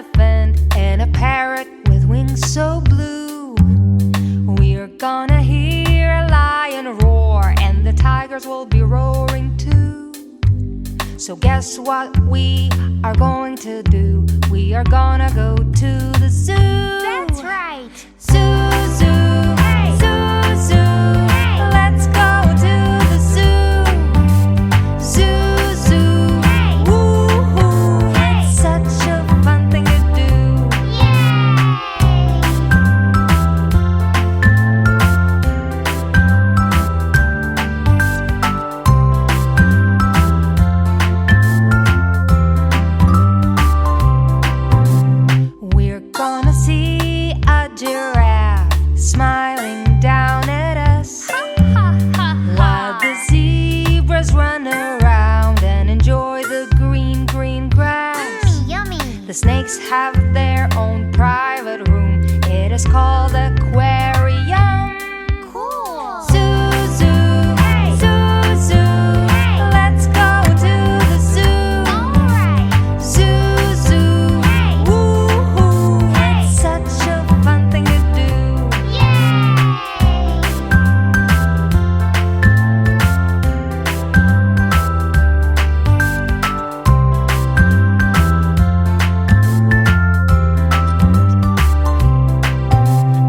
elephant and a parrot with wings so blue. We're gonna hear a lion roar, and the tigers will be roaring too. So guess what we are going to do? We are gonna go to the zoo. That's right. Zoo, zoo, Hey. zoo, zoo. Hey. Let's go to the zoo. Zoo, zoo. Hey. Woo-hoo. Hey. It's such a fun thing to do. We're gonna see a giraffe smiling down at us, while the zebras run around and enjoy the green, green grass. Yummy. The snakes have their own private room. It is called aquarium. Cool. Zoo, zoo, Hey. zoo, zoo. Hey. Let's go to the zoo. Alright. Zoo, zoo. Hey. Woo-hoo. Hey. It's such a fun thing to do.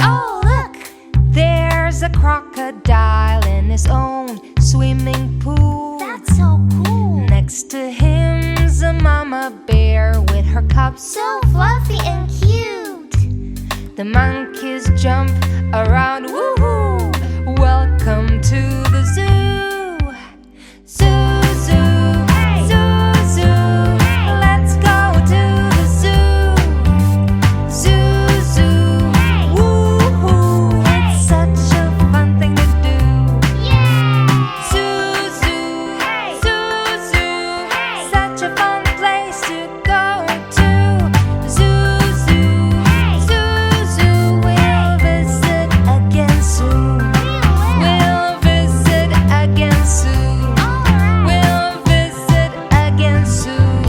Oh, look! There's a crocodile in his own swimming pool. That's so cool. Next to him's a mama bear with her cubs. So fluffy and cute. The monkeys jump around, woohoo! Welcome to the zoo. Zoo, zoo, Hey. zoo, zoo. Hey. Let's go to the zoo. Zoo, zoo, Hey. woohoo! Hey. It's such a fun thing to do. Yay. Zoo, zoo, Hey. zoo, zoo. Hey. Such a fun place to go to. Zoo, zoo, Hey. zoo, zoo. We'll visit again soon. We'll visit again soon. Alright. We'll visit again soon.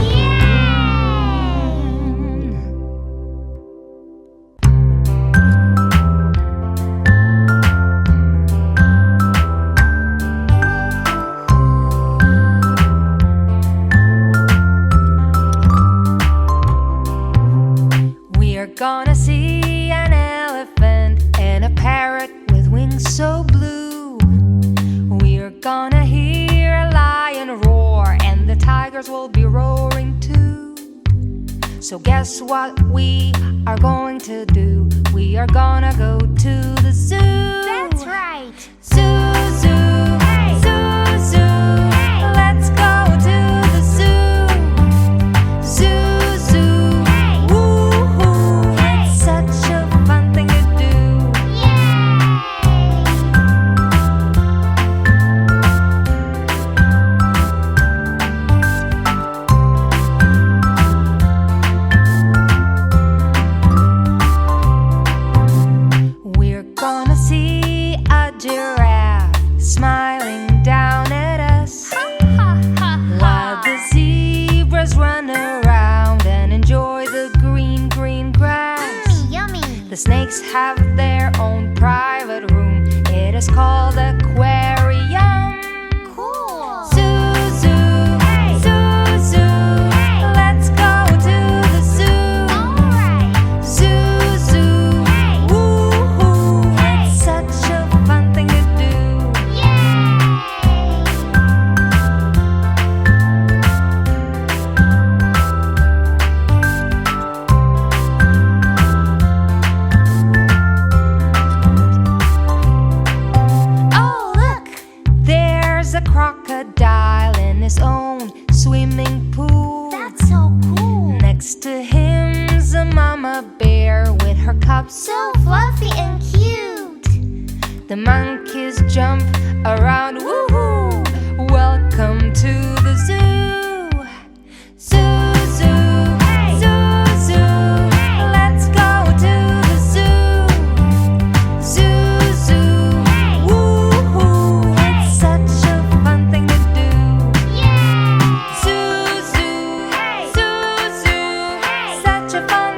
We're gonna see an elephant and a parrot with wings so blue. We're gonna hear a lion roar, and the tigers will be roaring too. So guess what we are going to do? We are gonna go to the zoo. That's right. Zoo, zoo, Hey. zoo, zoo. Hey. Let's go to the zoo. Zoo, zoo. Hey. Woo-hoo. Hey. It's such a fun thing to do. We're gonna see a giraffe smiling down at us, while the zebras run around and enjoy the green, green grass. Yummy. The snakes have their own private room. It is called aquarium. Cool. Zoo, zoo, Hey. zoo, zoo. Hey. Let's go to the zoo. Alright. Zoo, zoo. Hey. Woo-hoo. Hey. It's such a fun thing to do. Oh, look! There's a crocodile in his own swimming pool. That's so cool. Next to him's a mama bear with her cubs. So fluffy and cute. The monkeys jump around, woohoo! Welcome to the zoo. Zoo, zoo, Hey. zoo, zoo. Hey. Let's go to the zoo. Zoo, zoo, Hey. woohoo! It's such a fun thing to do. Zoo, zoo, Hey. zoo, zoo. Hey. Such a fun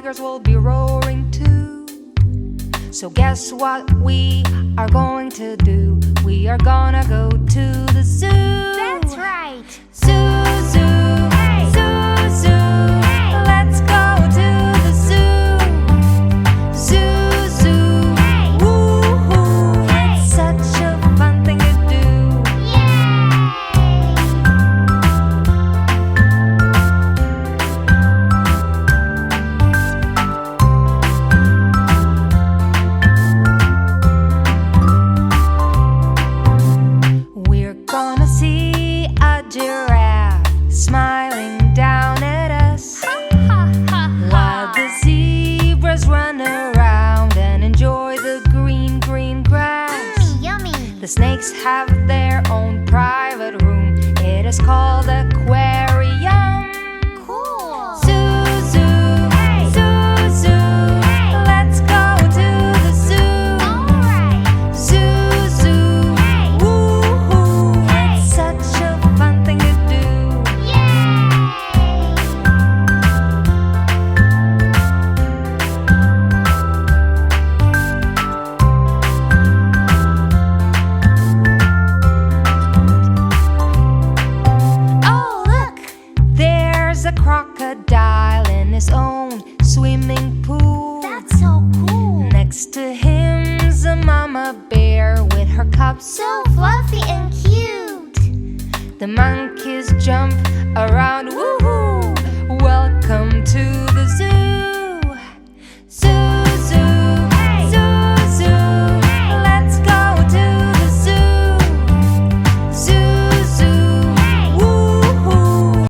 tigers will be roaring too. So guess what we are going to do? We are gonna go to the zoo. That's right. Zoo, zoo, Hey. zoo, zoo. Hey. Let's go to the zoo. Zoo, zoo. Hey. Woo-hoo. Hey. It's such a fun thing to do. We're gonna see a giraffe smiling down at us, while the zebras run around and enjoy the green, green grass. Yummy. The snakes have their own private room. It is called aquarium. Cool. Zoo, zoo, Hey. zoo, zoo. Hey. Let's go to the zoo. All right. Zoo, zoo. Hey. Woo-hoo. Hey. It's such a fun thing to do. Oh, look! There's a crocodile in his own swimming pool. That's so cool. Next to him's a mama bear with her cubs. So fluffy and cute. The monkeys jump around, woohoo!